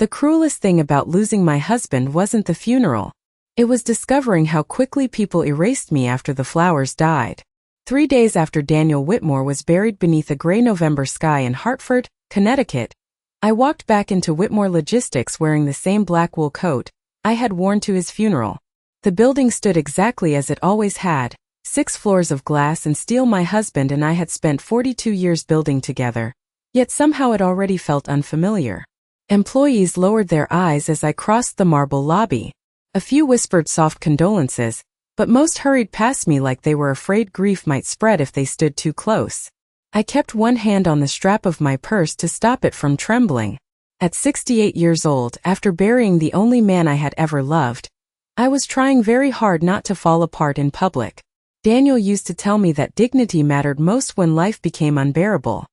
The cruelest thing about losing my husband wasn't the funeral. It was discovering how quickly people erased me after the flowers died. 3 days after Daniel Whitmore was buried beneath a gray November sky in Hartford, Connecticut, I walked back into Whitmore Logistics wearing the same black wool coat I had worn to his funeral. The building stood exactly as it always had, 6 floors of glass and steel. My husband and I had spent 42 years building together, yet somehow it already felt unfamiliar. Employees lowered their eyes as I crossed the marble lobby. A few whispered soft condolences, but most hurried past me like they were afraid grief might spread if they stood too close. I kept one hand on the strap of my purse to stop it from trembling. At 68 years old, after burying the only man I had ever loved, I was trying very hard not to fall apart in public. Daniel used to tell me that dignity mattered most when life became unbearable.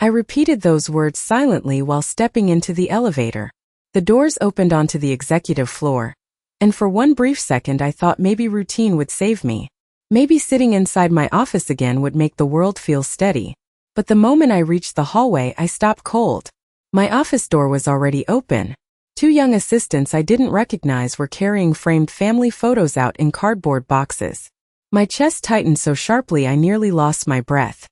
I repeated those words silently while stepping into the elevator. The doors opened onto the executive floor, and for one brief second I thought maybe routine would save me. Maybe sitting inside my office again would make the world feel steady. But the moment I reached the hallway, I stopped cold. My office door was already open. 2 young assistants I didn't recognize were carrying framed family photos out in cardboard boxes. My chest tightened so sharply I nearly lost my breath.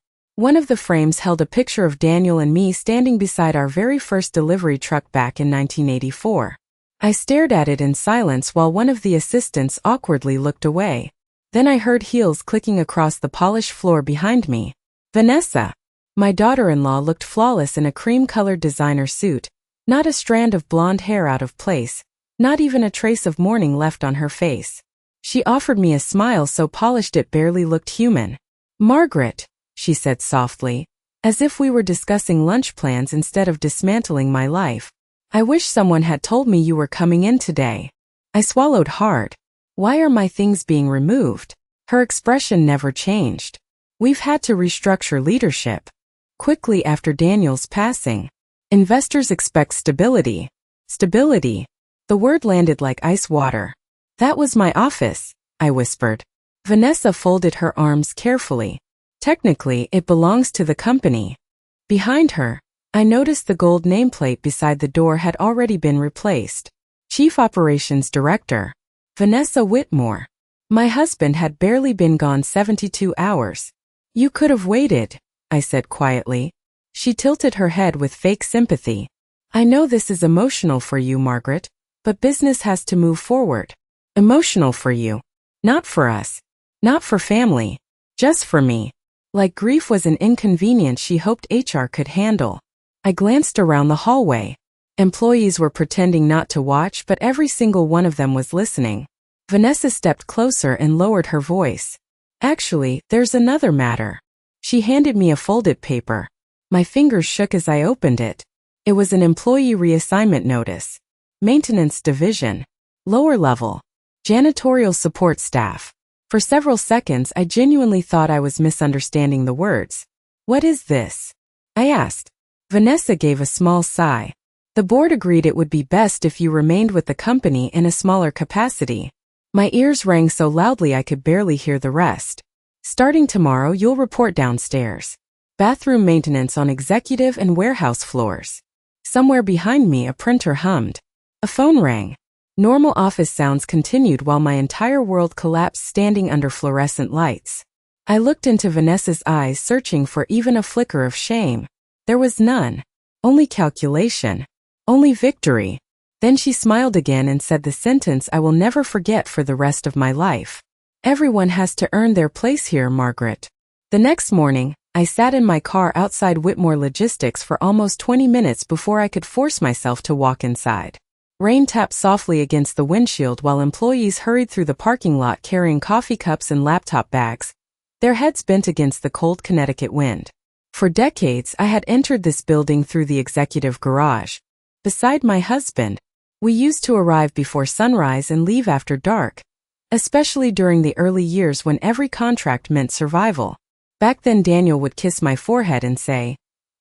One of the frames held a picture of Daniel and me standing beside our very first delivery truck back in 1984. I stared at it in silence while one of the assistants awkwardly looked away. Then I heard heels clicking across the polished floor behind me. Vanessa! My daughter-in-law looked flawless in a cream-colored designer suit, not a strand of blonde hair out of place, not even a trace of mourning left on her face. She offered me a smile so polished it barely looked human. "Margaret," she said softly, as if we were discussing lunch plans instead of dismantling my life. "I wish someone had told me you were coming in today." I swallowed hard. Why are my things being removed? Her expression never changed. "We've had to restructure leadership. Quickly after Daniel's passing. Investors expect stability." Stability. The word landed like ice water. "That was my office," I whispered. Vanessa folded her arms carefully. "Technically, it belongs to the company." Behind her, I noticed the gold nameplate beside the door had already been replaced. Chief Operations Director, Vanessa Whitmore. My husband had barely been gone 72 hours. "You could have waited," I said quietly. She tilted her head with fake sympathy. "I know this is emotional for you, Margaret, but business has to move forward." "Emotional for you. Not for us. Not for family. Just for me." Like grief was an inconvenience she hoped HR could handle. I glanced around the hallway. Employees were pretending not to watch, but every single one of them was listening. Vanessa stepped closer and lowered her voice. "Actually, there's another matter." She handed me a folded paper. My fingers shook as I opened it. It was an employee reassignment notice. Maintenance division. Lower level. Janitorial support staff. For several seconds I genuinely thought I was misunderstanding the words. "What is this?" I asked. Vanessa gave a small sigh. "The board agreed it would be best if you remained with the company in a smaller capacity." My ears rang so loudly I could barely hear the rest. "Starting tomorrow, you'll report downstairs. Bathroom maintenance on executive and warehouse floors." Somewhere behind me a printer hummed. A phone rang. Normal office sounds continued while my entire world collapsed standing under fluorescent lights. I looked into Vanessa's eyes, searching for even a flicker of shame. There was none. Only calculation. Only victory. Then she smiled again and said the sentence I will never forget for the rest of my life. "Everyone has to earn their place here, Margaret." The next morning, I sat in my car outside Whitmore Logistics for almost 20 minutes before I could force myself to walk inside. Rain tapped softly against the windshield while employees hurried through the parking lot carrying coffee cups and laptop bags, their heads bent against the cold Connecticut wind. For decades, I had entered this building through the executive garage. Beside my husband, we used to arrive before sunrise and leave after dark, especially during the early years when every contract meant survival. Back then Daniel would kiss my forehead and say,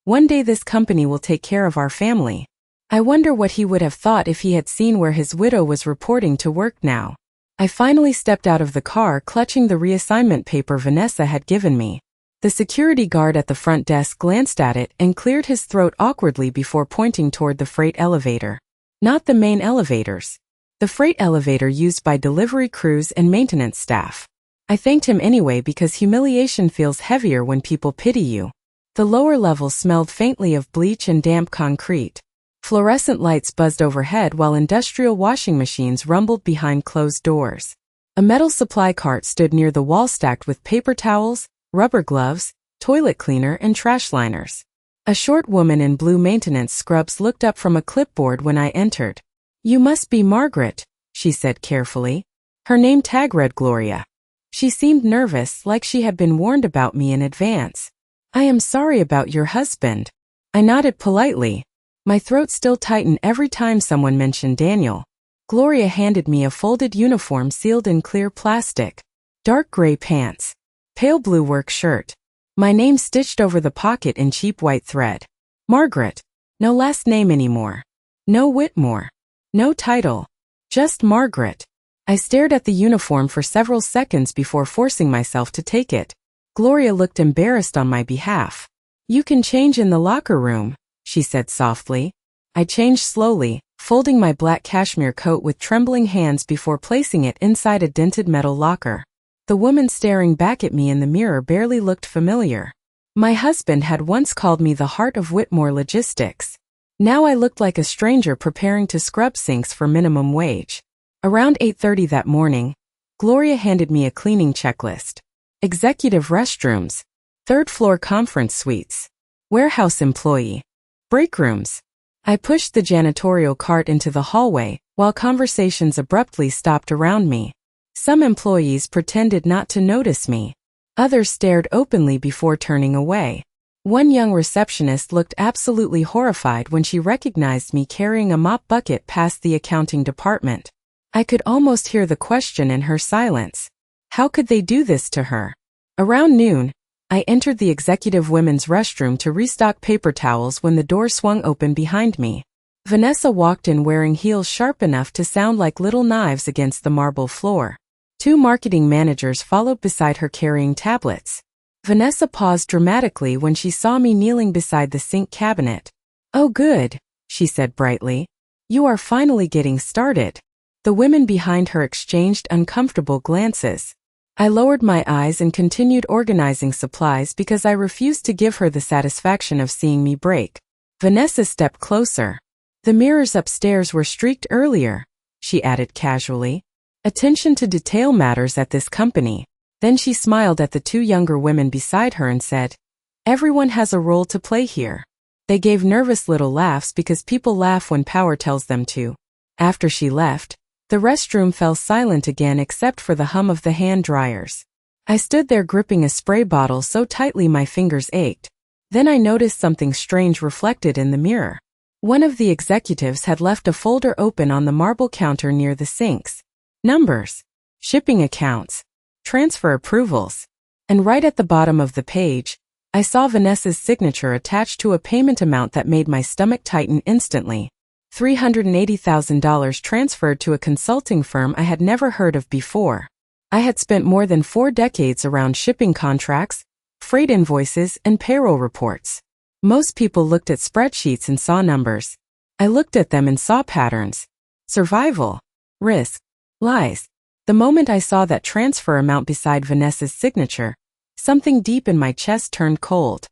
"One day this company will take care of our family." I wonder what he would have thought if he had seen where his widow was reporting to work now. I finally stepped out of the car clutching the reassignment paper Vanessa had given me. The security guard at the front desk glanced at it and cleared his throat awkwardly before pointing toward the freight elevator. Not the main elevators. The freight elevator used by delivery crews and maintenance staff. I thanked him anyway because humiliation feels heavier when people pity you. The lower level smelled faintly of bleach and damp concrete. Fluorescent lights buzzed overhead while industrial washing machines rumbled behind closed doors. A metal supply cart stood near the wall stacked with paper towels, rubber gloves, toilet cleaner, and trash liners. A short woman in blue maintenance scrubs looked up from a clipboard when I entered. "You must be Margaret," she said carefully. Her name tag read Gloria. She seemed nervous, like she had been warned about me in advance. "I am sorry about your husband." I nodded politely. My throat still tightened every time someone mentioned Daniel. Gloria handed me a folded uniform sealed in clear plastic. Dark gray pants. Pale blue work shirt. My name stitched over the pocket in cheap white thread. Margaret. No last name anymore. No Whitmore. No title. Just Margaret. I stared at the uniform for several seconds before forcing myself to take it. Gloria looked embarrassed on my behalf. "You can change in the locker room," she said softly. I changed slowly, folding my black cashmere coat with trembling hands before placing it inside a dented metal locker. The woman staring back at me in the mirror barely looked familiar. My husband had once called me the heart of Whitmore Logistics. Now I looked like a stranger preparing to scrub sinks for minimum wage. Around 8:30 that morning, Gloria handed me a cleaning checklist. Executive restrooms. Third floor conference suites. Warehouse employee. Break rooms. I pushed the janitorial cart into the hallway, while conversations abruptly stopped around me. Some employees pretended not to notice me. Others stared openly before turning away. One young receptionist looked absolutely horrified when she recognized me carrying a mop bucket past the accounting department. I could almost hear the question in her silence. How could they do this to her? Around noon, I entered the executive women's restroom to restock paper towels when the door swung open behind me. Vanessa walked in wearing heels sharp enough to sound like little knives against the marble floor. Two marketing managers followed beside her carrying tablets. Vanessa paused dramatically when she saw me kneeling beside the sink cabinet. "Oh good," she said brightly. "You are finally getting started." The women behind her exchanged uncomfortable glances. I lowered my eyes and continued organizing supplies because I refused to give her the satisfaction of seeing me break. Vanessa stepped closer. "The mirrors upstairs were streaked earlier," she added casually. "Attention to detail matters at this company." Then she smiled at the two younger women beside her and said, "Everyone has a role to play here." They gave nervous little laughs because people laugh when power tells them to. After she left, the restroom fell silent again except for the hum of the hand dryers. I stood there gripping a spray bottle so tightly my fingers ached. Then I noticed something strange reflected in the mirror. One of the executives had left a folder open on the marble counter near the sinks. Numbers, shipping accounts, transfer approvals. And right at the bottom of the page, I saw Vanessa's signature attached to a payment amount that made my stomach tighten instantly. $380,000 transferred to a consulting firm I had never heard of before. I had spent more than 4 decades around shipping contracts, freight invoices, and payroll reports. Most people looked at spreadsheets and saw numbers. I looked at them and saw patterns. Survival, risk, lies. The moment I saw that transfer amount beside Vanessa's signature, something deep in my chest turned cold.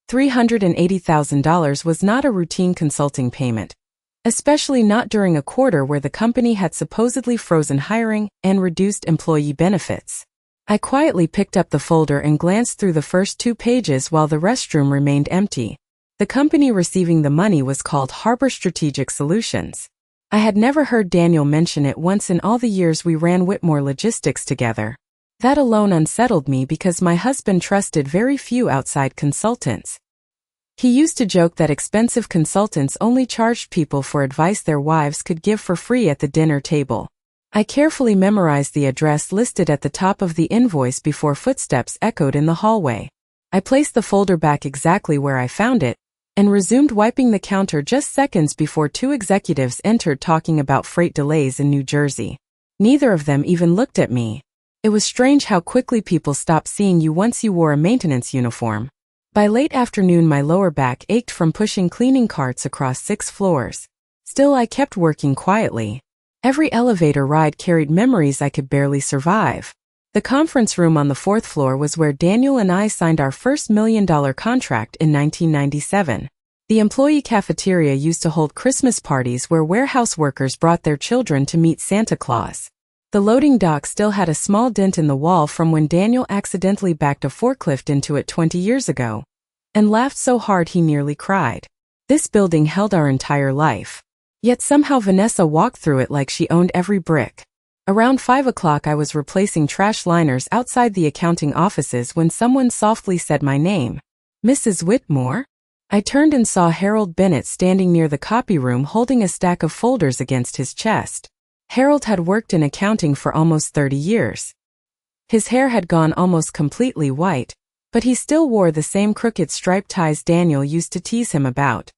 $380,000 was not a routine consulting payment, especially not during a quarter where the company had supposedly frozen hiring and reduced employee benefits. I quietly picked up the folder and glanced through the first 2 pages while the restroom remained empty. The company receiving the money was called Harbor Strategic Solutions. I had never heard Daniel mention it once in all the years we ran Whitmore Logistics together. That alone unsettled me because my husband trusted very few outside consultants. He used to joke that expensive consultants only charged people for advice their wives could give for free at the dinner table. I carefully memorized the address listed at the top of the invoice before footsteps echoed in the hallway. I placed the folder back exactly where I found it, and resumed wiping the counter just seconds before 2 executives entered talking about freight delays in New Jersey. Neither of them even looked at me. It was strange how quickly people stopped seeing you once you wore a maintenance uniform. By late afternoon my lower back ached from pushing cleaning carts across 6 floors. Still, I kept working quietly. Every elevator ride carried memories I could barely survive. The conference room on the 4th floor was where Daniel and I signed our first $1 million contract in 1997. The employee cafeteria used to hold Christmas parties where warehouse workers brought their children to meet Santa Claus. The loading dock still had a small dent in the wall from when Daniel accidentally backed a forklift into it 20 years ago, and laughed so hard he nearly cried. This building held our entire life. Yet somehow Vanessa walked through it like she owned every brick. Around 5 o'clock I was replacing trash liners outside the accounting offices when someone softly said my name. "Mrs. Whitmore?" I turned and saw Harold Bennett standing near the copy room holding a stack of folders against his chest. Harold had worked in accounting for almost 30 years. His hair had gone almost completely white, but he still wore the same crooked striped ties Daniel used to tease him about.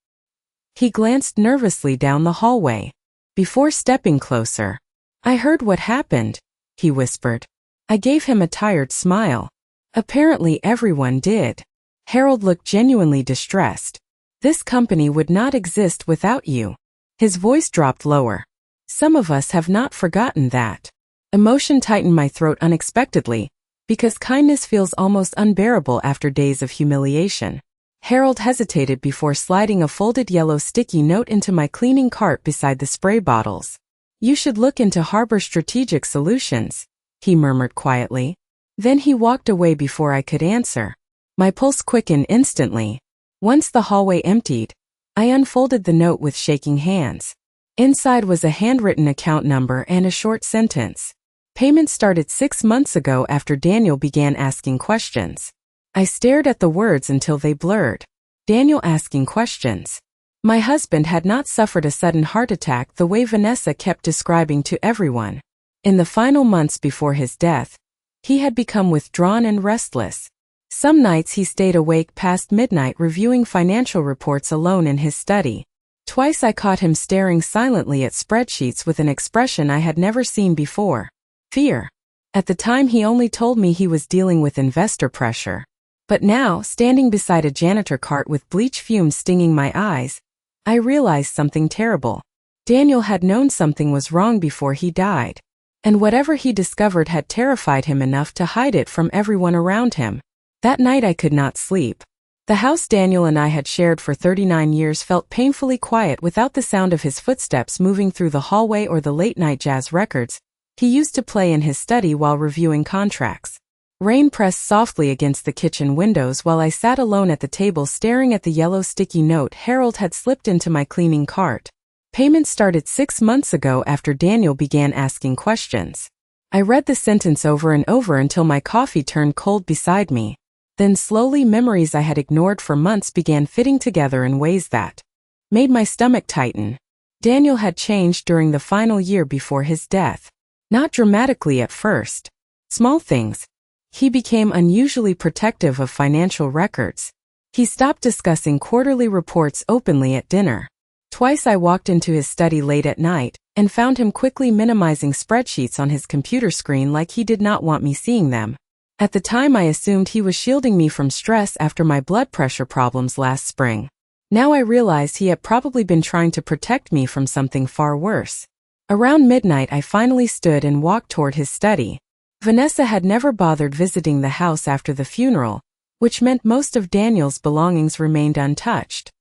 He glanced nervously down the hallway. Before stepping closer, "I heard what happened," he whispered. I gave him a tired smile. Apparently everyone did. Harold looked genuinely distressed. "This company would not exist without you." His voice dropped lower. "Some of us have not forgotten that." Emotion tightened my throat unexpectedly, because kindness feels almost unbearable after days of humiliation. Harold hesitated before sliding a folded yellow sticky note into my cleaning cart beside the spray bottles. "You should look into Harbor Strategic Solutions," he murmured quietly. Then he walked away before I could answer. My pulse quickened instantly. Once the hallway emptied, I unfolded the note with shaking hands. Inside was a handwritten account number and a short sentence. Payment started 6 months ago after Daniel began asking questions. I stared at the words until they blurred. Daniel asking questions. My husband had not suffered a sudden heart attack the way Vanessa kept describing to everyone. In the final months before his death, he had become withdrawn and restless. Some nights he stayed awake past midnight reviewing financial reports alone in his study. Twice I caught him staring silently at spreadsheets with an expression I had never seen before. Fear. At the time he only told me he was dealing with investor pressure. But now, standing beside a janitor cart with bleach fumes stinging my eyes, I realized something terrible. Daniel had known something was wrong before he died. And whatever he discovered had terrified him enough to hide it from everyone around him. That night I could not sleep. The house Daniel and I had shared for 39 years felt painfully quiet without the sound of his footsteps moving through the hallway or the late-night jazz records he used to play in his study while reviewing contracts. Rain pressed softly against the kitchen windows while I sat alone at the table staring at the yellow sticky note Harold had slipped into my cleaning cart. Payment started 6 months ago after Daniel began asking questions. I read the sentence over and over until my coffee turned cold beside me. Then slowly memories I had ignored for months began fitting together in ways that made my stomach tighten. Daniel had changed during the final year before his death. Not dramatically at first. Small things. He became unusually protective of financial records. He stopped discussing quarterly reports openly at dinner. Twice I walked into his study late at night and found him quickly minimizing spreadsheets on his computer screen like he did not want me seeing them. At the time I assumed he was shielding me from stress after my blood pressure problems last spring. Now I realized he had probably been trying to protect me from something far worse. Around midnight I finally stood and walked toward his study. Vanessa had never bothered visiting the house after the funeral, which meant most of Daniel's belongings remained untouched.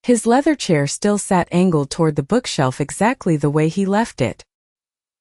His leather chair still sat angled toward the bookshelf exactly the way he left it.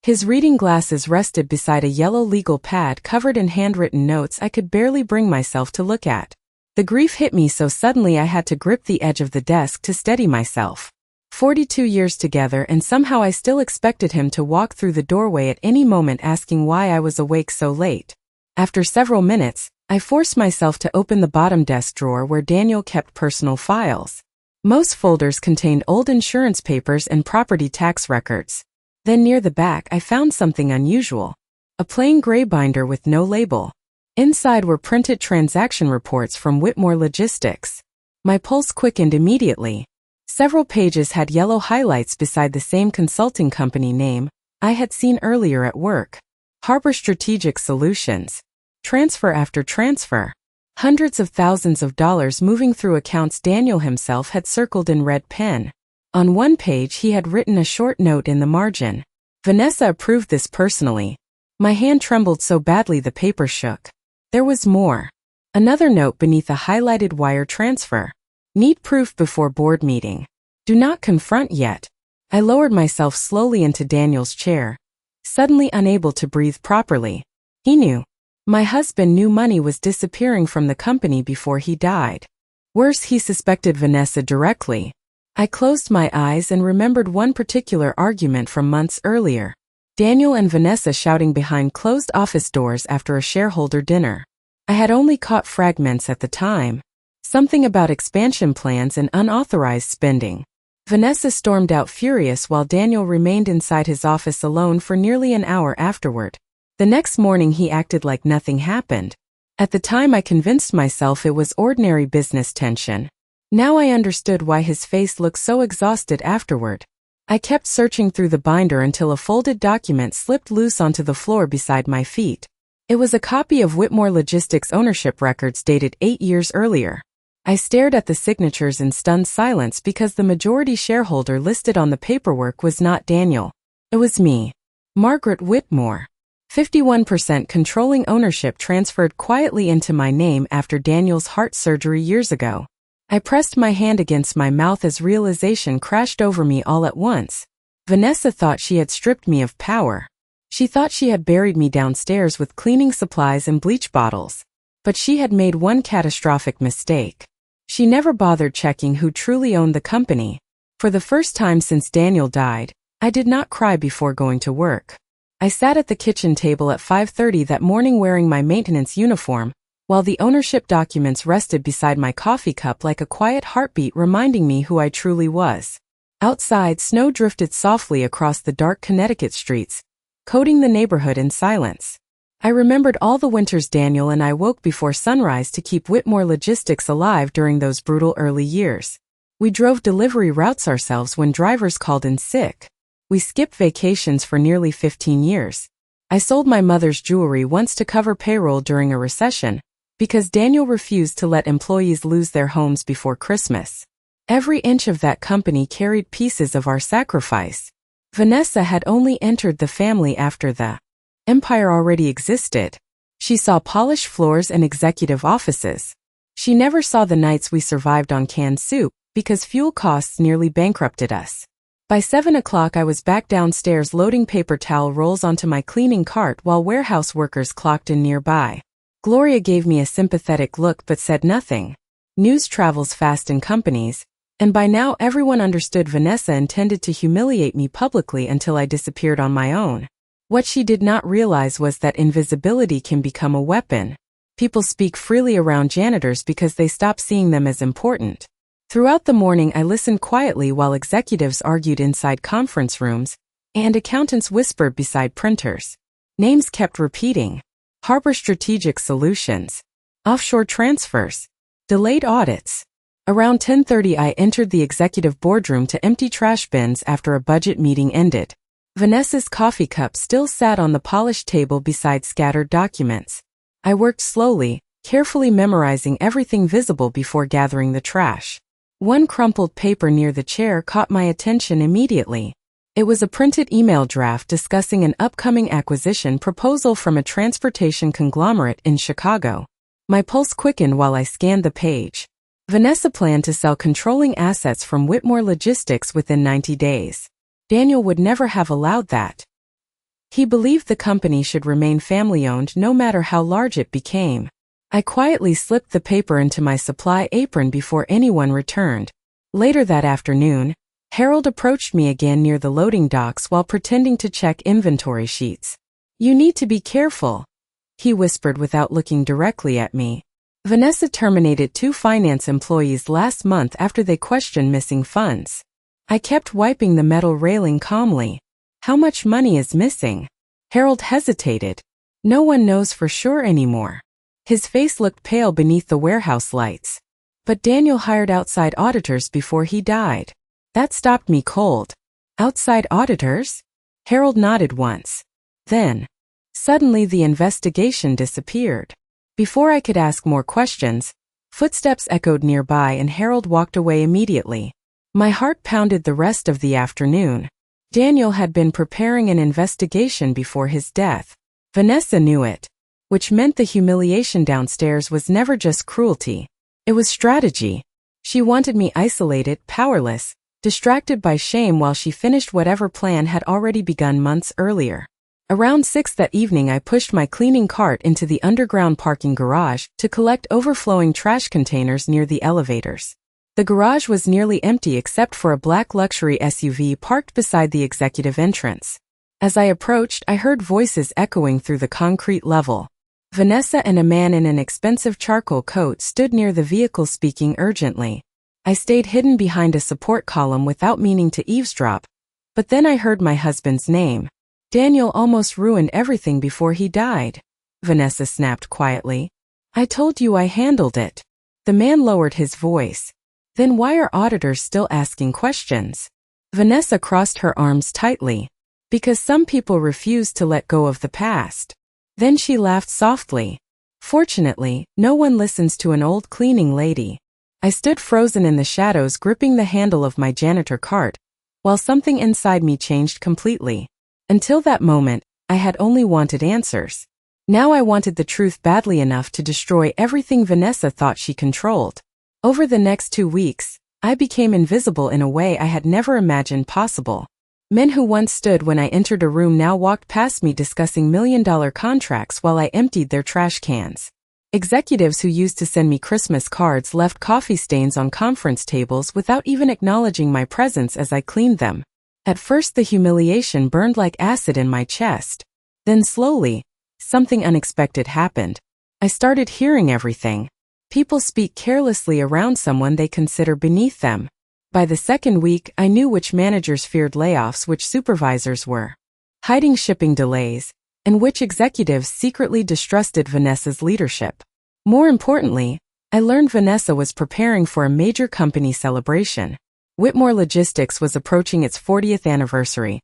His reading glasses rested beside a yellow legal pad covered in handwritten notes I could barely bring myself to look at. The grief hit me so suddenly I had to grip the edge of the desk to steady myself. 42 years together and somehow I still expected him to walk through the doorway at any moment asking why I was awake so late. After several minutes, I forced myself to open the bottom desk drawer where Daniel kept personal files. Most folders contained old insurance papers and property tax records. Then near the back I found something unusual. A plain gray binder with no label. Inside were printed transaction reports from Whitmore Logistics. My pulse quickened immediately. Several pages had yellow highlights beside the same consulting company name I had seen earlier at work. Harbor Strategic Solutions. Transfer after transfer. Hundreds of thousands of dollars moving through accounts Daniel himself had circled in red pen. On one page he had written a short note in the margin. Vanessa approved this personally. My hand trembled so badly the paper shook. There was more. Another note beneath a highlighted wire transfer. Need proof before board meeting. Do not confront yet. I lowered myself slowly into Daniel's chair, suddenly unable to breathe properly. He knew. My husband knew money was disappearing from the company before he died. Worse, he suspected Vanessa directly. I closed my eyes and remembered one particular argument from months earlier. Daniel and Vanessa shouting behind closed office doors after a shareholder dinner. I had only caught fragments at the time. Something about expansion plans and unauthorized spending. Vanessa stormed out furious while Daniel remained inside his office alone for nearly an hour afterward. The next morning he acted like nothing happened. At the time I convinced myself it was ordinary business tension. Now I understood why his face looked so exhausted afterward. I kept searching through the binder until a folded document slipped loose onto the floor beside my feet. It was a copy of Whitmore Logistics ownership records dated 8 years earlier. I stared at the signatures in stunned silence because the majority shareholder listed on the paperwork was not Daniel. It was me. Margaret Whitmore. 51% controlling ownership transferred quietly into my name after Daniel's heart surgery years ago. I pressed my hand against my mouth as realization crashed over me all at once. Vanessa thought she had stripped me of power. She thought she had buried me downstairs with cleaning supplies and bleach bottles. But she had made one catastrophic mistake. She never bothered checking who truly owned the company. For the first time since Daniel died, I did not cry before going to work. I sat at the kitchen table at 5:30 that morning wearing my maintenance uniform, while the ownership documents rested beside my coffee cup like a quiet heartbeat reminding me who I truly was. Outside, snow drifted softly across the dark Connecticut streets, coating the neighborhood in silence. I remembered all the winters Daniel and I woke before sunrise to keep Whitmore Logistics alive during those brutal early years. We drove delivery routes ourselves when drivers called in sick. We skipped vacations for nearly 15 years. I sold my mother's jewelry once to cover payroll during a recession, because Daniel refused to let employees lose their homes before Christmas. Every inch of that company carried pieces of our sacrifice. Vanessa had only entered the family after the empire already existed. She saw polished floors and executive offices. She never saw the nights we survived on canned soup because fuel costs nearly bankrupted us. By 7 o'clock I was back downstairs loading paper towel rolls onto my cleaning cart while warehouse workers clocked in nearby. Gloria gave me a sympathetic look but said nothing. News travels fast in companies, and by now everyone understood Vanessa intended to humiliate me publicly until I disappeared on my own. What she did not realize was that invisibility can become a weapon. People speak freely around janitors because they stop seeing them as important. Throughout the morning I listened quietly while executives argued inside conference rooms, and accountants whispered beside printers. Names kept repeating. Harbor Strategic Solutions. Offshore transfers. Delayed audits. Around 10:30 I entered the executive boardroom to empty trash bins after a budget meeting ended. Vanessa's coffee cup still sat on the polished table beside scattered documents. I worked slowly, carefully memorizing everything visible before gathering the trash. One crumpled paper near the chair caught my attention immediately. It was a printed email draft discussing an upcoming acquisition proposal from a transportation conglomerate in Chicago. My pulse quickened while I scanned the page. Vanessa planned to sell controlling assets from Whitmore Logistics within 90 days. Daniel would never have allowed that. He believed the company should remain family-owned no matter how large it became. I quietly slipped the paper into my supply apron before anyone returned. Later that afternoon, Harold approached me again near the loading docks while pretending to check inventory sheets. "You need to be careful," he whispered without looking directly at me. Vanessa terminated 2 finance employees last month after they questioned missing funds. I kept wiping the metal railing calmly. "How much money is missing?" Harold hesitated. "No one knows for sure anymore." His face looked pale beneath the warehouse lights. "But Daniel hired outside auditors before he died." That stopped me cold. "Outside auditors?" Harold nodded once. Then, suddenly the investigation disappeared. Before I could ask more questions, footsteps echoed nearby and Harold walked away immediately. My heart pounded the rest of the afternoon. Daniel had been preparing an investigation before his death. Vanessa knew it, which meant the humiliation downstairs was never just cruelty. It was strategy. She wanted me isolated, powerless, distracted by shame while she finished whatever plan had already begun months earlier. Around 6 that evening I pushed my cleaning cart into the underground parking garage to collect overflowing trash containers near the elevators. The garage was nearly empty except for a black luxury SUV parked beside the executive entrance. As I approached, I heard voices echoing through the concrete level. Vanessa and a man in an expensive charcoal coat stood near the vehicle speaking urgently. I stayed hidden behind a support column without meaning to eavesdrop, but then I heard my husband's name. Daniel almost ruined everything before he died, Vanessa snapped quietly. I told you I handled it. The man lowered his voice. Then why are auditors still asking questions? Vanessa crossed her arms tightly. Because some people refuse to let go of the past. Then she laughed softly. Fortunately, no one listens to an old cleaning lady. I stood frozen in the shadows gripping the handle of my janitor cart, while something inside me changed completely. Until that moment, I had only wanted answers. Now I wanted the truth badly enough to destroy everything Vanessa thought she controlled. Over the next 2 weeks, I became invisible in a way I had never imagined possible. Men who once stood when I entered a room now walked past me discussing million-dollar contracts while I emptied their trash cans. Executives who used to send me Christmas cards left coffee stains on conference tables without even acknowledging my presence as I cleaned them. At first the humiliation burned like acid in my chest. Then slowly, something unexpected happened. I started hearing everything. People speak carelessly around someone they consider beneath them. By the second week, I knew which managers feared layoffs, which supervisors were hiding shipping delays, and which executives secretly distrusted Vanessa's leadership. More importantly, I learned Vanessa was preparing for a major company celebration. Whitmore Logistics was approaching its 40th anniversary,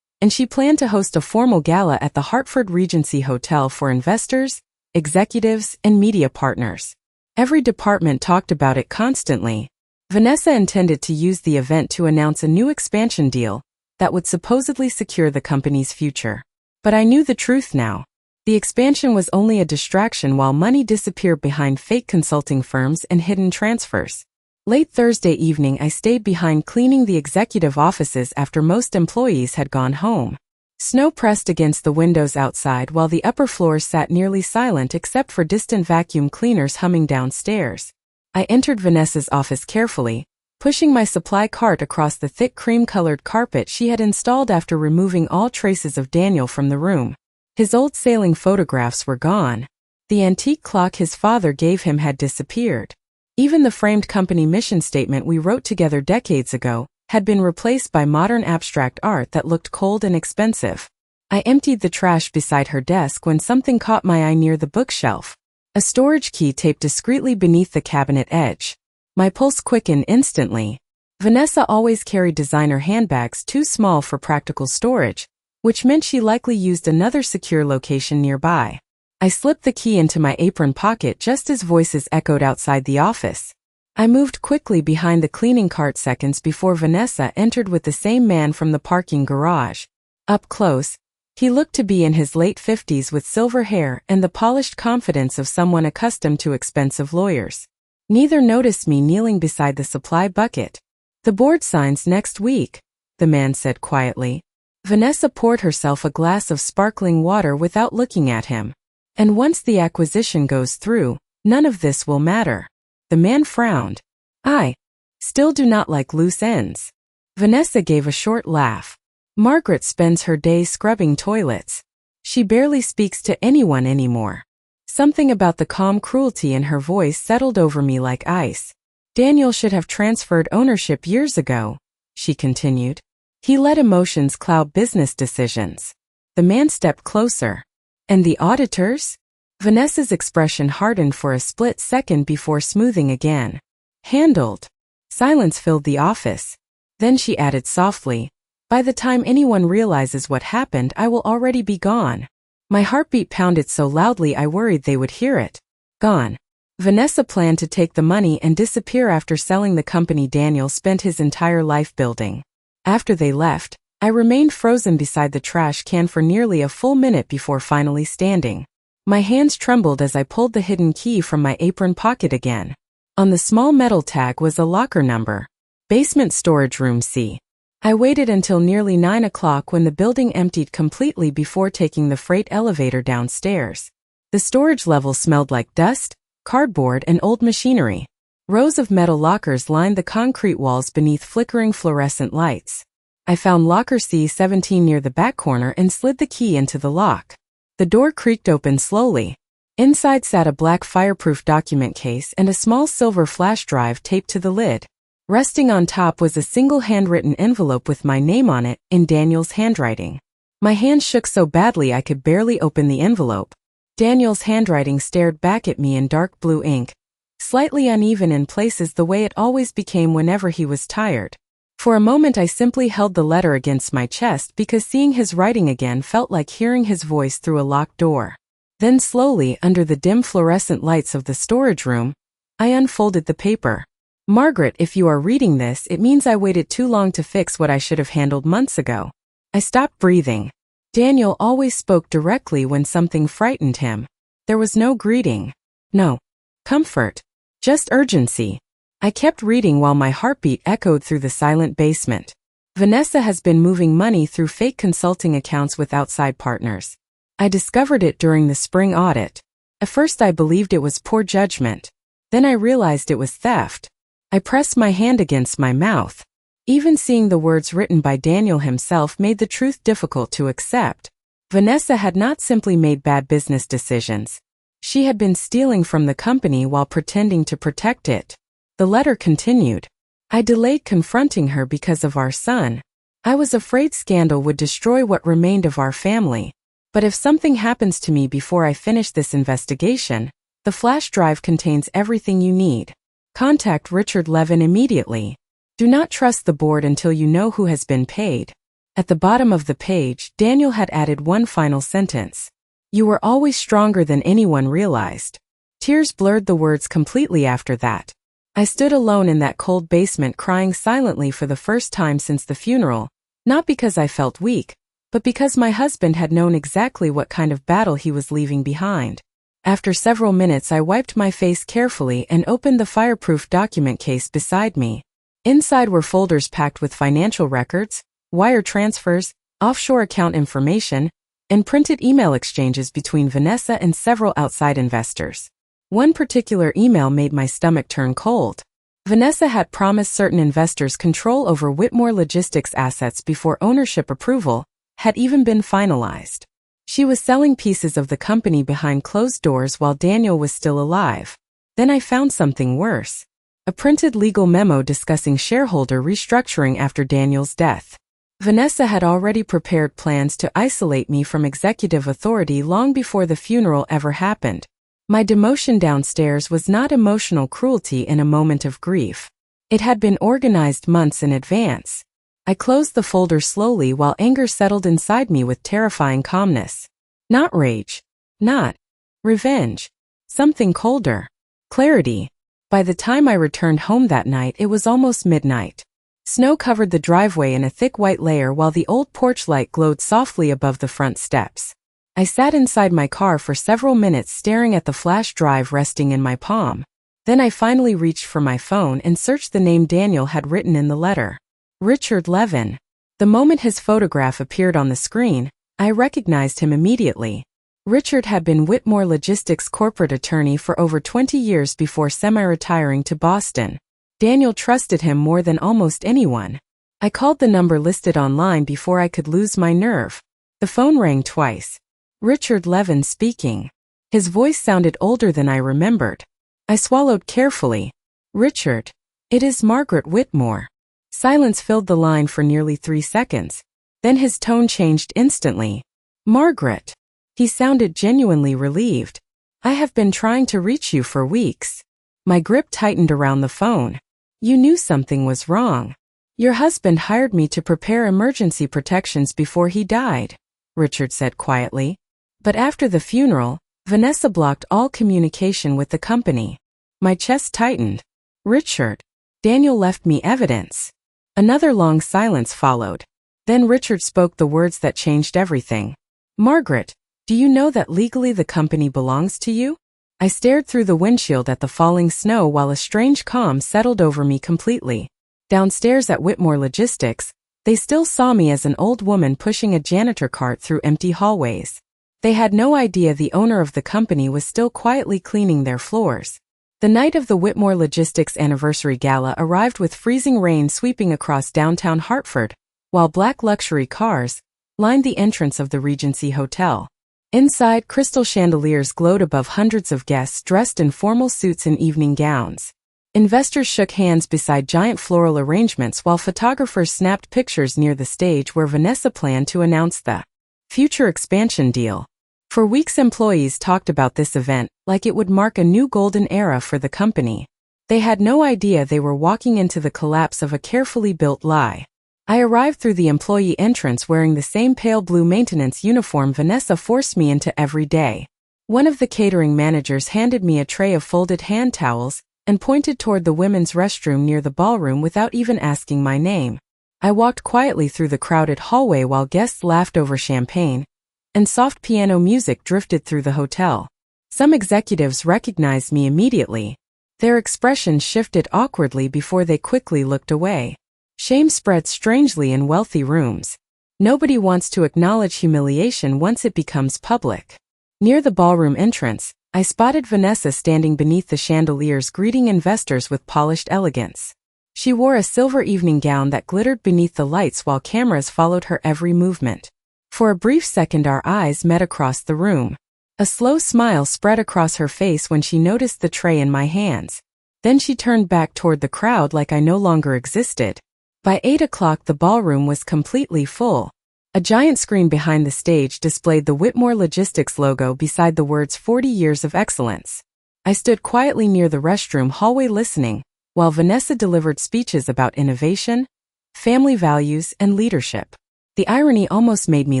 and she planned to host a formal gala at the Hartford Regency Hotel for investors, executives, and media partners. Every department talked about it constantly. Vanessa intended to use the event to announce a new expansion deal that would supposedly secure the company's future. But I knew the truth now. The expansion was only a distraction while money disappeared behind fake consulting firms and hidden transfers. Late Thursday evening, I stayed behind cleaning the executive offices after most employees had gone home. Snow pressed against the windows outside while the upper floors sat nearly silent except for distant vacuum cleaners humming downstairs. I entered Vanessa's office carefully, pushing my supply cart across the thick cream-colored carpet she had installed after removing all traces of Daniel from the room. His old sailing photographs were gone. The antique clock his father gave him had disappeared. Even the framed company mission statement we wrote together decades ago had been replaced by modern abstract art that looked cold and expensive. I emptied the trash beside her desk when something caught my eye near the bookshelf. A storage key taped discreetly beneath the cabinet edge. My pulse quickened instantly. Vanessa always carried designer handbags too small for practical storage, which meant she likely used another secure location nearby. I slipped the key into my apron pocket just as voices echoed outside the office. I moved quickly behind the cleaning cart seconds before Vanessa entered with the same man from the parking garage. Up close, he looked to be in his late 50s with silver hair and the polished confidence of someone accustomed to expensive lawyers. Neither noticed me kneeling beside the supply bucket. "The board signs next week," the man said quietly. Vanessa poured herself a glass of sparkling water without looking at him. "And once the acquisition goes through, none of this will matter." The man frowned. "I still do not like loose ends." Vanessa gave a short laugh. "Margaret spends her days scrubbing toilets. She barely speaks to anyone anymore." Something about the calm cruelty in her voice settled over me like ice. "Daniel should have transferred ownership years ago," she continued. "He let emotions cloud business decisions." The man stepped closer. "And the auditors?" Vanessa's expression hardened for a split second before smoothing again. "Handled." Silence filled the office. Then she added softly, "By the time anyone realizes what happened, I will already be gone." My heartbeat pounded so loudly I worried they would hear it. "Gone." Vanessa planned to take the money and disappear after selling the company Daniel spent his entire life building. After they left, I remained frozen beside the trash can for nearly a full minute before finally standing. My hands trembled as I pulled the hidden key from my apron pocket again. On the small metal tag was a locker number. Basement storage room C. I waited until nearly 9 o'clock when the building emptied completely before taking the freight elevator downstairs. The storage level smelled like dust, cardboard, and old machinery. Rows of metal lockers lined the concrete walls beneath flickering fluorescent lights. I found locker C17 near the back corner and slid the key into the lock. The door creaked open slowly. Inside sat a black fireproof document case and a small silver flash drive taped to the lid. Resting on top was a single handwritten envelope with my name on it, in Daniel's handwriting. My hand shook so badly I could barely open the envelope. Daniel's handwriting stared back at me in dark blue ink, slightly uneven in places the way it always became whenever he was tired. For a moment I simply held the letter against my chest because seeing his writing again felt like hearing his voice through a locked door. Then slowly, under the dim fluorescent lights of the storage room, I unfolded the paper. Margaret, if you are reading this, it means I waited too long to fix what I should have handled months ago. I stopped breathing. Daniel always spoke directly when something frightened him. There was no greeting. No comfort. Just urgency. I kept reading while my heartbeat echoed through the silent basement. Vanessa has been moving money through fake consulting accounts with outside partners. I discovered it during the spring audit. At first I believed it was poor judgment. Then I realized it was theft. I pressed my hand against my mouth. Even seeing the words written by Daniel himself made the truth difficult to accept. Vanessa had not simply made bad business decisions. She had been stealing from the company while pretending to protect it. The letter continued. I delayed confronting her because of our son. I was afraid scandal would destroy what remained of our family. But if something happens to me before I finish this investigation, the flash drive contains everything you need. Contact Richard Levin immediately. Do not trust the board until you know who has been paid. At the bottom of the page, Daniel had added one final sentence. You were always stronger than anyone realized. Tears blurred the words completely after that. I stood alone in that cold basement crying silently for the first time since the funeral, not because I felt weak, but because my husband had known exactly what kind of battle he was leaving behind. After several minutes I wiped my face carefully and opened the fireproof document case beside me. Inside were folders packed with financial records, wire transfers, offshore account information, and printed email exchanges between Vanessa and several outside investors. One particular email made my stomach turn cold. Vanessa had promised certain investors control over Whitmore Logistics assets before ownership approval had even been finalized. She was selling pieces of the company behind closed doors while Daniel was still alive. Then I found something worse. A printed legal memo discussing shareholder restructuring after Daniel's death. Vanessa had already prepared plans to isolate me from executive authority long before the funeral ever happened. My demotion downstairs was not emotional cruelty in a moment of grief. It had been organized months in advance. I closed the folder slowly while anger settled inside me with terrifying calmness. Not rage. Not revenge. Something colder. Clarity. By the time I returned home that night, it was almost midnight. Snow covered the driveway in a thick white layer while the old porch light glowed softly above the front steps. I sat inside my car for several minutes staring at the flash drive resting in my palm. Then I finally reached for my phone and searched the name Daniel had written in the letter. Richard Levin. The moment his photograph appeared on the screen, I recognized him immediately. Richard had been Whitmore Logistics corporate attorney for over 20 years before semi-retiring to Boston. Daniel trusted him more than almost anyone. I called the number listed online before I could lose my nerve. The phone rang twice. Richard Levin speaking. His voice sounded older than I remembered. I swallowed carefully. Richard. It is Margaret Whitmore. Silence filled the line for nearly 3 seconds. Then his tone changed instantly. Margaret. He sounded genuinely relieved. I have been trying to reach you for weeks. My grip tightened around the phone. You knew something was wrong. Your husband hired me to prepare emergency protections before he died, Richard said quietly. But after the funeral, Vanessa blocked all communication with the company. My chest tightened. Richard. Daniel left me evidence. Another long silence followed. Then Richard spoke the words that changed everything. Margaret, do you know that legally the company belongs to you? I stared through the windshield at the falling snow while a strange calm settled over me completely. Downstairs at Whitmore Logistics, they still saw me as an old woman pushing a janitor cart through empty hallways. They had no idea the owner of the company was still quietly cleaning their floors. The night of the Whitmore Logistics Anniversary Gala arrived with freezing rain sweeping across downtown Hartford, while black luxury cars lined the entrance of the Regency Hotel. Inside, crystal chandeliers glowed above hundreds of guests dressed in formal suits and evening gowns. Investors shook hands beside giant floral arrangements while photographers snapped pictures near the stage where Vanessa planned to announce the future expansion deal. For weeks, employees talked about this event like it would mark a new golden era for the company. They had no idea they were walking into the collapse of a carefully built lie. I arrived through the employee entrance wearing the same pale blue maintenance uniform Vanessa forced me into every day. One of the catering managers handed me a tray of folded hand towels and pointed toward the women's restroom near the ballroom without even asking my name. I walked quietly through the crowded hallway while guests laughed over champagne, and soft piano music drifted through the hotel. Some executives recognized me immediately. Their expressions shifted awkwardly before they quickly looked away. Shame spread strangely in wealthy rooms. Nobody wants to acknowledge humiliation once it becomes public. Near the ballroom entrance, I spotted Vanessa standing beneath the chandeliers greeting investors with polished elegance. She wore a silver evening gown that glittered beneath the lights while cameras followed her every movement. For a brief second our eyes met across the room. A slow smile spread across her face when she noticed the tray in my hands. Then she turned back toward the crowd like I no longer existed. By 8 o'clock the ballroom was completely full. A giant screen behind the stage displayed the Whitmore Logistics logo beside the words 40 years of excellence. I stood quietly near the restroom hallway listening, while Vanessa delivered speeches about innovation, family values, and leadership. The irony almost made me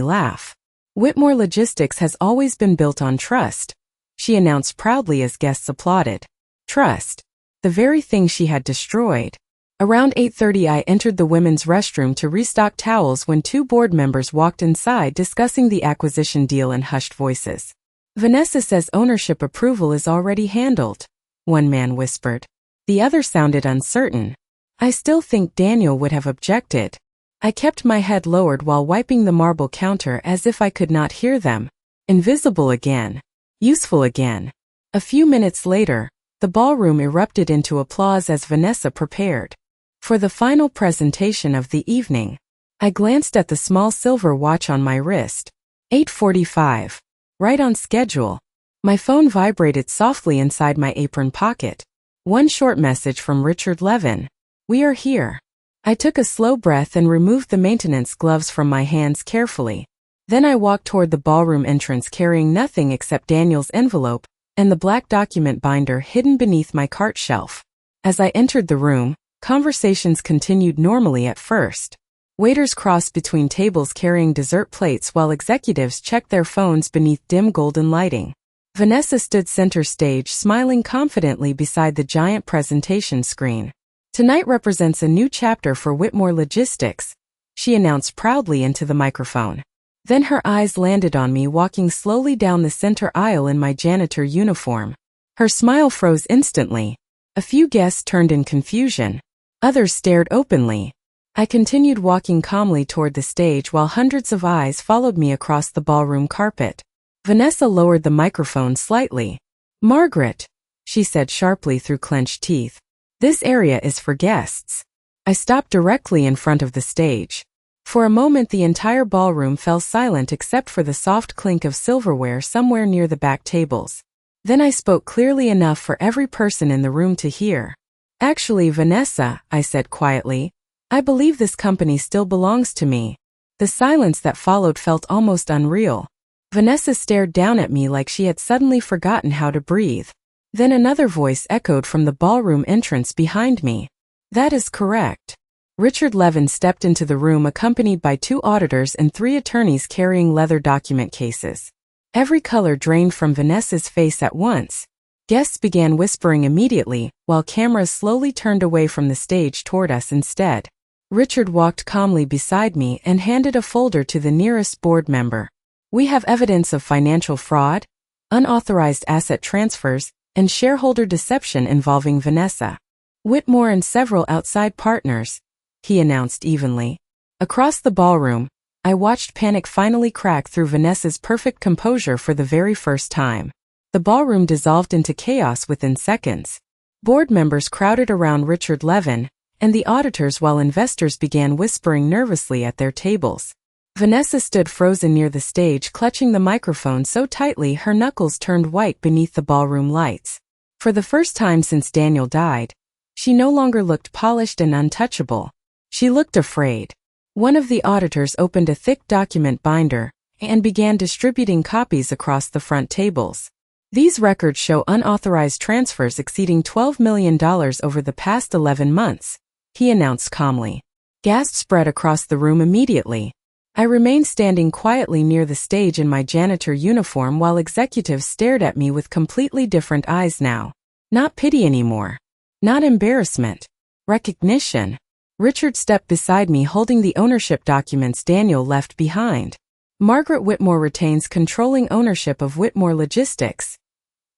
laugh. Whitmore Logistics has always been built on trust, she announced proudly as guests applauded. Trust. The very thing she had destroyed. Around 8:30 I entered the women's restroom to restock towels when two board members walked inside discussing the acquisition deal in hushed voices. Vanessa says ownership approval is already handled, one man whispered. The other sounded uncertain. I still think Daniel would have objected. I kept my head lowered while wiping the marble counter as if I could not hear them. Invisible again. Useful again. A few minutes later, the ballroom erupted into applause as Vanessa prepared for the final presentation of the evening. I glanced at the small silver watch on my wrist. 8:45. Right on schedule. My phone vibrated softly inside my apron pocket. One short message from Richard Levin. We are here. I took a slow breath and removed the maintenance gloves from my hands carefully. Then I walked toward the ballroom entrance carrying nothing except Daniel's envelope and the black document binder hidden beneath my cart shelf. As I entered the room, conversations continued normally at first. Waiters crossed between tables carrying dessert plates while executives checked their phones beneath dim golden lighting. Vanessa stood center stage smiling confidently beside the giant presentation screen. Tonight represents a new chapter for Whitmore Logistics, she announced proudly into the microphone. Then her eyes landed on me walking slowly down the center aisle in my janitor uniform. Her smile froze instantly. A few guests turned in confusion. Others stared openly. I continued walking calmly toward the stage while hundreds of eyes followed me across the ballroom carpet. Vanessa lowered the microphone slightly. Margaret, she said sharply through clenched teeth. This area is for guests. I stopped directly in front of the stage. For a moment the entire ballroom fell silent except for the soft clink of silverware somewhere near the back tables. Then I spoke clearly enough for every person in the room to hear. Actually, Vanessa, I said quietly, I believe this company still belongs to me. The silence that followed felt almost unreal. Vanessa stared down at me like she had suddenly forgotten how to breathe. Then another voice echoed from the ballroom entrance behind me. That is correct. Richard Levin stepped into the room accompanied by 2 auditors and 3 attorneys carrying leather document cases. Every color drained from Vanessa's face at once. Guests began whispering immediately, while cameras slowly turned away from the stage toward us instead. Richard walked calmly beside me and handed a folder to the nearest board member. We have evidence of financial fraud, unauthorized asset transfers, and shareholder deception involving Vanessa Whitmore and several outside partners, he announced evenly. Across the ballroom, I watched panic finally crack through Vanessa's perfect composure for the very first time. The ballroom dissolved into chaos within seconds. Board members crowded around Richard Levin and the auditors while investors began whispering nervously at their tables. Vanessa stood frozen near the stage, clutching the microphone so tightly her knuckles turned white beneath the ballroom lights. For the first time since Daniel died, she no longer looked polished and untouchable. She looked afraid. One of the auditors opened a thick document binder and began distributing copies across the front tables. These records show unauthorized transfers exceeding $12 million over the past 11 months, he announced calmly. Gasps spread across the room immediately. I remained standing quietly near the stage in my janitor uniform while executives stared at me with completely different eyes now. Not pity anymore. Not embarrassment. Recognition. Richard stepped beside me holding the ownership documents Daniel left behind. Margaret Whitmore retains controlling ownership of Whitmore Logistics,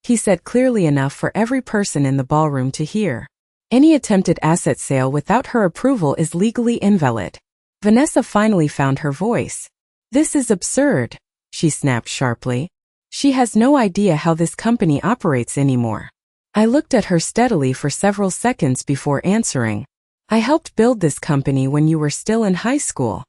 he said clearly enough for every person in the ballroom to hear. Any attempted asset sale without her approval is legally invalid. Vanessa finally found her voice. This is absurd, she snapped sharply. She has no idea how this company operates anymore. I looked at her steadily for several seconds before answering. I helped build this company when you were still in high school.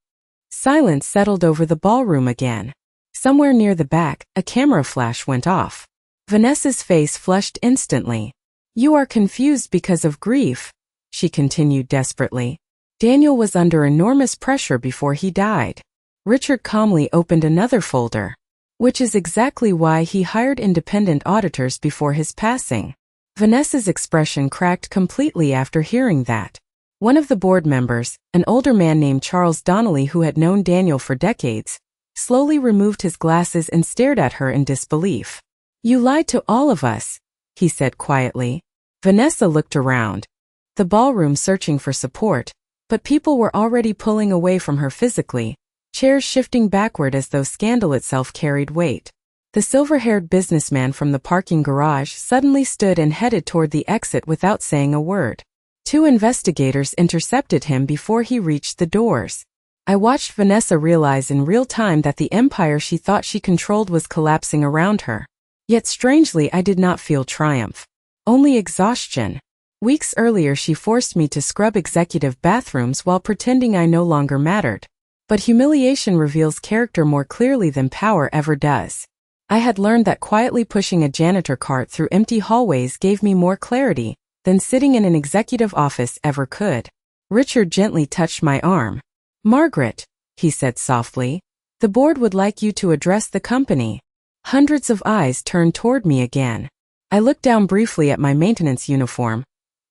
Silence settled over the ballroom again. Somewhere near the back, a camera flash went off. Vanessa's face flushed instantly. You are confused because of grief, she continued desperately. Daniel was under enormous pressure before he died. Richard calmly opened another folder. Which is exactly why he hired independent auditors before his passing. Vanessa's expression cracked completely after hearing that. One of the board members, an older man named Charles Donnelly who had known Daniel for decades, slowly removed his glasses and stared at her in disbelief. You lied to all of us, he said quietly. Vanessa looked around the ballroom searching for support, but people were already pulling away from her physically, chairs shifting backward as though scandal itself carried weight. The silver-haired businessman from the parking garage suddenly stood and headed toward the exit without saying a word. Two investigators intercepted him before he reached the doors. I watched Vanessa realize in real time that the empire she thought she controlled was collapsing around her. Yet strangely I did not feel triumph. Only exhaustion. Weeks earlier she forced me to scrub executive bathrooms while pretending I no longer mattered. But humiliation reveals character more clearly than power ever does. I had learned that quietly pushing a janitor cart through empty hallways gave me more clarity than sitting in an executive office ever could. Richard gently touched my arm. Margaret, he said softly, the board would like you to address the company. Hundreds of eyes turned toward me again. I looked down briefly at my maintenance uniform,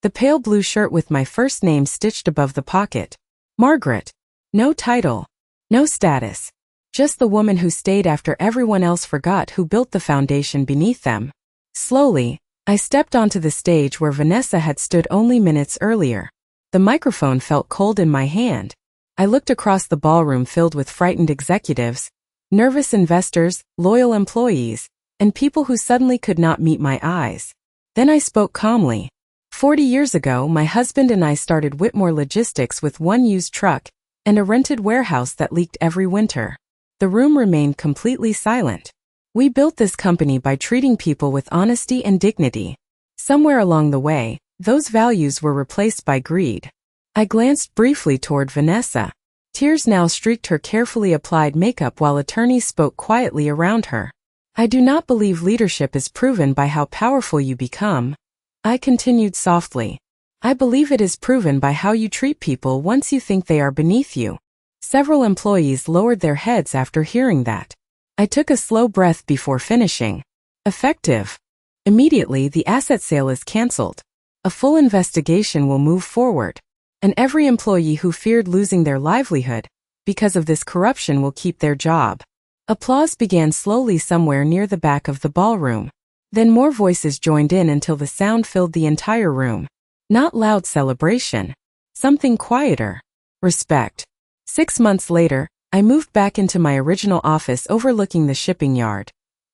the pale blue shirt with my first name stitched above the pocket. Margaret. No title. No status. Just the woman who stayed after everyone else forgot who built the foundation beneath them. Slowly, I stepped onto the stage where Vanessa had stood only minutes earlier. The microphone felt cold in my hand. I looked across the ballroom filled with frightened executives, nervous investors, loyal employees, and people who suddenly could not meet my eyes. Then I spoke calmly. 40 years ago, my husband and I started Whitmore Logistics with one used truck and a rented warehouse that leaked every winter. The room remained completely silent. We built this company by treating people with honesty and dignity. Somewhere along the way, those values were replaced by greed. I glanced briefly toward Vanessa. Tears now streaked her carefully applied makeup while attorneys spoke quietly around her. I do not believe leadership is proven by how powerful you become, I continued softly. I believe it is proven by how you treat people once you think they are beneath you. Several employees lowered their heads after hearing that. I took a slow breath before finishing. Effective. Immediately, the asset sale is cancelled. A full investigation will move forward. And every employee who feared losing their livelihood because of this corruption will keep their job. Applause began slowly somewhere near the back of the ballroom. Then more voices joined in until the sound filled the entire room. Not loud celebration. Something quieter. Respect. 6 months later, I moved back into my original office overlooking the shipping yard,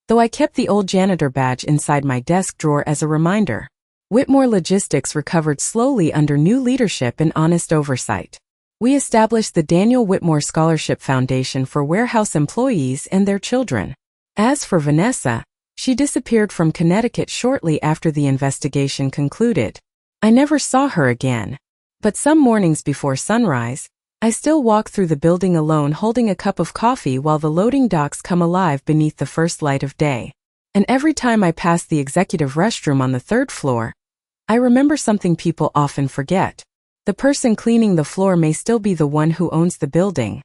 though I kept the old janitor badge inside my desk drawer as a reminder. Whitmore Logistics recovered slowly under new leadership and honest oversight. We established the Daniel Whitmore Scholarship Foundation for warehouse employees and their children. As for Vanessa, she disappeared from Connecticut shortly after the investigation concluded. I never saw her again. But some mornings before sunrise, I still walk through the building alone holding a cup of coffee while the loading docks come alive beneath the first light of day. And every time I pass the executive restroom on the 3rd floor, I remember something people often forget. The person cleaning the floor may still be the one who owns the building.